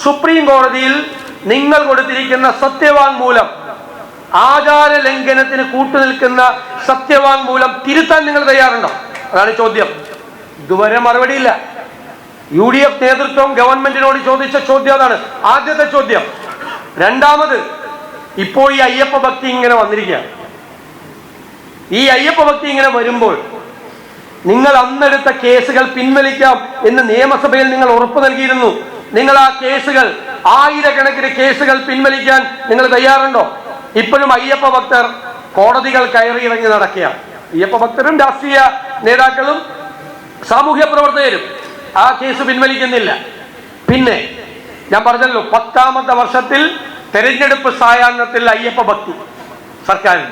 Supreme കോടതിയിൽ നിങ്ങൾ കൊടുത്തിരിക്കുന്ന സത്യവാങ്മൂലം, ആചാര ലംഘനത്തിന് കൂട്ടുനിൽക്കുന്ന സത്യവാങ്മൂലം തിരുത്താൻ നിങ്ങൾ തയ്യാറുണ്ടോ? അതാണ് ചോദ്യം. ഇതുവരെ മറുപടിയില്ല. UDF നേതൃത്വം ഗവൺമെന്റിനോട് ചോദിച്ച ചോദ്യം അതാണ്, ആദ്യത്തെ ചോദ്യം. രണ്ടാമത്, ഇപ്പോൾ ഈ അയ്യപ്പ ഭക്തി ഇങ്ങനെ വന്നിരിക്കുകയാണ്. ഈ അയ്യപ്പ ഭക്തി ഇങ്ങനെ വരുമ്പോൾ നിങ്ങൾ അന്നെടുത്ത കേസുകൾ പിൻവലിക്കാം എന്ന് നിയമസഭയിൽ നിങ്ങൾ ഉറപ്പ് നൽകിയിരുന്നു. നിങ്ങൾ ആ കേസുകൾ, ആയിരക്കണക്കിന് കേസുകൾ പിൻവലിക്കാൻ നിങ്ങൾ തയ്യാറുണ്ടോ? ഇപ്പോഴും അയ്യപ്പ ഭക്തർ കോടതികൾ കയറി ഇറങ്ങി നടക്കുകയാണ്. അയ്യപ്പ ഭക്തരും രാഷ്ട്രീയ നേതാക്കളും സാമൂഹ്യ പ്രവർത്തകരും ആ കേസ് പിൻവലിക്കുന്നില്ല. പിന്നെ ഞാൻ പറഞ്ഞല്ലോ, 10ാമത്തെ വർഷത്തിൽ തെരഞ്ഞെടുപ്പ് സായാഹ്നത്തിൽ അയ്യപ്പ ഭക്തി സർക്കാരിന്.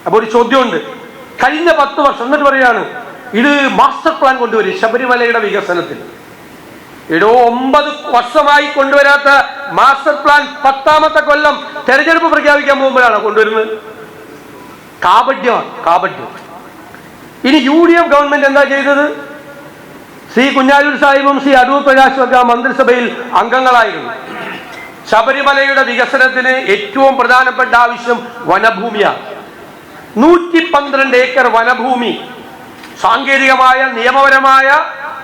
അപ്പൊ ഒരു ചോദ്യമുണ്ട്, കഴിഞ്ഞ 10 വർഷം എന്നിട്ട് പറയാണ് ഇത് മാസ്റ്റർ പ്ലാൻ കൊണ്ടുവരും ശബരിമലയുടെ വികസനത്തിൽ. 9 വർഷമായി കൊണ്ടുവരാത്ത മാസ്റ്റർ പ്ലാൻ 10ാമത്തെ കൊല്ലം തെരഞ്ഞെടുപ്പ് പ്രഖ്യാപിക്കാൻ പോകുമ്പോഴാണ് കൊണ്ടുവരുന്നത്. കാപട്യം. ഇനി UDF ഗവൺമെന്റ് എന്താ ചെയ്തത്? ശ്രീ കുഞ്ഞാലൂർ സാഹിബും ശ്രീ അടൂർ പ്രകാശും ഒക്കെ മന്ത്രിസഭയിൽ അംഗങ്ങളായിരുന്നു. ശബരിമലയുടെ വികസനത്തിന് ഏറ്റവും പ്രധാനപ്പെട്ട ആവശ്യം വനഭൂമിയാണ്. 112 ഏക്കർ വനഭൂമി സാങ്കേതികമായ നിയമപരമായ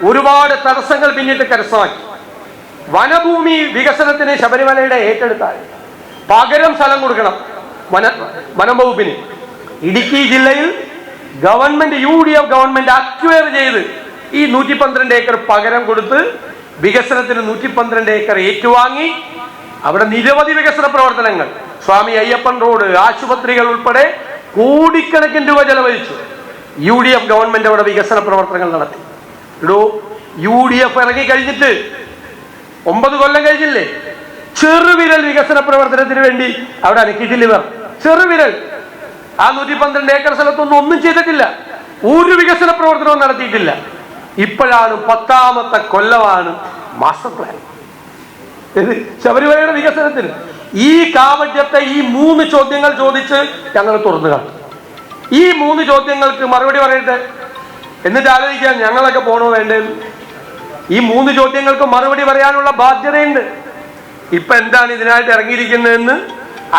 ഒരുപാട് തടസ്സങ്ങൾ പിന്നിട്ട് കരസ്ഥമാക്കി. വനഭൂമി വികസനത്തിന് ശബരിമലയുടെ ഏറ്റെടുത്താൽ പകരം സ്ഥലം കൊടുക്കണം വനം വകുപ്പിന്. ഇടുക്കി ജില്ലയിൽ ഗവൺമെന്റ്, UDF ഗവൺമെന്റ് അക്വയർ ചെയ്ത് ഈ 112 ഏക്കർ പകരം കൊടുത്ത് വികസനത്തിന് 112 ഏക്കർ ഏറ്റുവാങ്ങി. അവിടെ നിരവധി വികസന പ്രവർത്തനങ്ങൾ, സ്വാമി അയ്യപ്പൻ റോഡ്, ആശുപത്രികൾ ഉൾപ്പെടെ കോടിക്കണക്കിന് രൂപ ചെലവഴിച്ചു UDF ഗവൺമെന്റ് അവിടെ വികസന പ്രവർത്തനങ്ങൾ നടത്തി. UDF ഇറങ്ങി കഴിഞ്ഞിട്ട് 9 കൊല്ലം കഴിഞ്ഞില്ലേ? ചെറുവിരൽ വികസന പ്രവർത്തനത്തിന് വേണ്ടി അവിടെ അനക്കിയിട്ടില്ല ഇവർ. ചെറുവിരൽ. ആ 112 ഏക്കർ സ്ഥലത്തൊന്നും ഒന്നും ചെയ്തിട്ടില്ല, ഒരു വികസന പ്രവർത്തനവും നടത്തിയിട്ടില്ല. ഇപ്പോഴാണ് 10ാമത്തെ കൊല്ലമാണ് മാസ്റ്റർ പ്ലാൻ ശബരിമലയുടെ വികസനത്തിന്. ഈ കാപട്യത്തെ ഈ 3 ചോദ്യങ്ങൾ ചോദിച്ച് ഞങ്ങൾ തുറന്നു കാട്ടും. ഈ 3 ചോദ്യങ്ങൾക്ക് മറുപടി പറയട്ടെ, എന്നിട്ട് ആലോചിക്കാൻ ഞങ്ങളൊക്കെ പോണോ വേണ്ടത്. ഈ 3 ചോദ്യങ്ങൾക്ക് മറുപടി പറയാനുള്ള ബാധ്യതയുണ്ട്. ഇപ്പൊ എന്താണ് ഇതിനായിട്ട് ഇറങ്ങിയിരിക്കുന്നതെന്ന്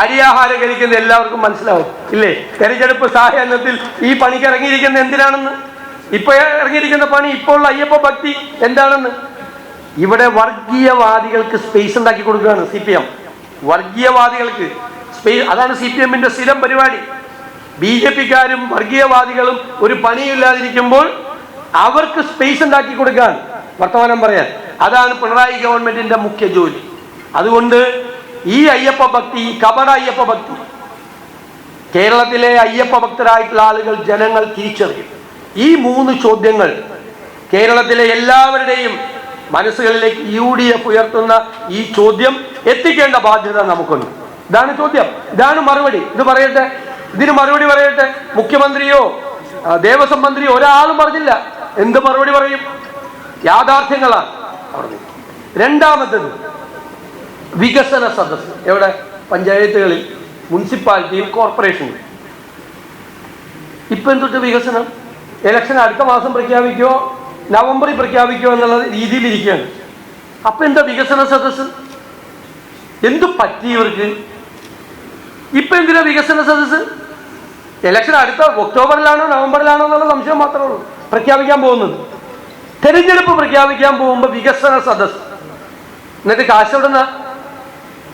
അരിയാഹാരം കഴിക്കുന്ന എല്ലാവർക്കും മനസ്സിലാവും ഇല്ലേ? തെരഞ്ഞെടുപ്പ് സായാഹ്നത്തിൽ ഈ പണിക്ക് ഇറങ്ങിയിരിക്കുന്നത് എന്തിനാണെന്ന്, ഇപ്പൊ ഇറങ്ങിയിരിക്കുന്ന പണി, ഇപ്പോൾ അയ്യപ്പ ഭക്തി എന്താണെന്ന്. ഇവിടെ വർഗീയവാദികൾക്ക് സ്പേസ് ഉണ്ടാക്കി കൊടുക്കുകയാണ് CPM. വർഗീയവാദികൾക്ക് സ്പേസ്, അതാണ് CPM-ന്റെ സ്ഥിരം പരിപാടി. BJP-ക്കാരും വർഗീയവാദികളും ഒരു പണിയില്ലാതിരിക്കുമ്പോൾ അവർക്ക് സ്പേസ് ഉണ്ടാക്കി കൊടുക്കാൻ, വർത്തമാനം പറയാൻ. അതാണ് പിണറായി ഗവൺമെന്റിന്റെ മുഖ്യ ജോലി. അതുകൊണ്ട് ഈ അയ്യപ്പ ഭക്തി, ഈ കപട അയ്യപ്പ ഭക്തി കേരളത്തിലെ അയ്യപ്പ ഭക്തരായിട്ടുള്ള ആളുകൾ, ജനങ്ങൾ തിരിച്ചറിയും. ഈ 3 ചോദ്യങ്ങൾ കേരളത്തിലെ എല്ലാവരുടെയും മനസ്സുകളിലേക്ക് UDF ഉയർത്തുന്ന ഈ ചോദ്യം എത്തിക്കേണ്ട ബാധ്യത നമുക്കുണ്ട്. ഇതാണ് ചോദ്യം, ഇതാണ് മറുപടി. ഇത് പറയട്ടെ, ഇതിന് മറുപടി പറയട്ടെ. മുഖ്യമന്ത്രിയോ ദേവസ്വം മന്ത്രിയോ ഒരാളും പറഞ്ഞില്ല. എന്ത് മറുപടി പറയും? യാഥാർത്ഥ്യങ്ങളാണ് പറഞ്ഞു. രണ്ടാമത്തത്, വികസന സദസ്സ്. എവിടെ? പഞ്ചായത്തുകളിൽ, മുനിസിപ്പാലിറ്റിയിൽ, കോർപ്പറേഷനിൽ. ഇപ്പൊ എന്തൊട്ട് വികസനം? ഇലക്ഷൻ അടുത്ത മാസം പ്രഖ്യാപിക്കുമോ നവംബറിൽ പ്രഖ്യാപിക്കുമോ എന്നുള്ള രീതിയിലിരിക്കുകയാണ്. അപ്പൊ എന്താ വികസന സദസ്സ്? എന്തു പറ്റി ഇവർക്ക്? ഇപ്പൊ എന്തിനാ വികസന സദസ്സ്? ഇലക്ഷൻ അടുത്ത ഒക്ടോബറിലാണോ നവംബറിലാണോ എന്നുള്ള സംശയം മാത്രമേ ഉള്ളൂ. പ്രഖ്യാപിക്കാൻ പോകുന്നത് തെരഞ്ഞെടുപ്പ് പ്രഖ്യാപിക്കാൻ പോകുമ്പോൾ വികസന സദസ്സ്. എന്നിട്ട് കാശ് എവിടുന്ന?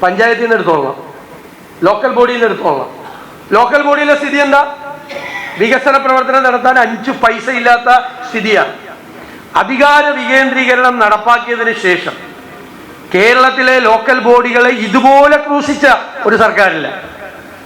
പഞ്ചായത്തിൽ നിന്ന് എടുത്തോളാം, ലോക്കൽ ബോഡിയിൽ നിന്ന് എടുത്തോളാം. ലോക്കൽ ബോഡിയിലെ സ്ഥിതി എന്താ? വികസന പ്രവർത്തനം നടത്താൻ 5 പൈസ ഇല്ലാത്ത സ്ഥിതിയാണ്. അധികാര വികേന്ദ്രീകരണം നടപ്പാക്കിയതിന് ശേഷം കേരളത്തിലെ ലോക്കൽ ബോഡികളെ ഇതുപോലെ ക്രൂശിച്ച ഒരു സർക്കാരില്ല.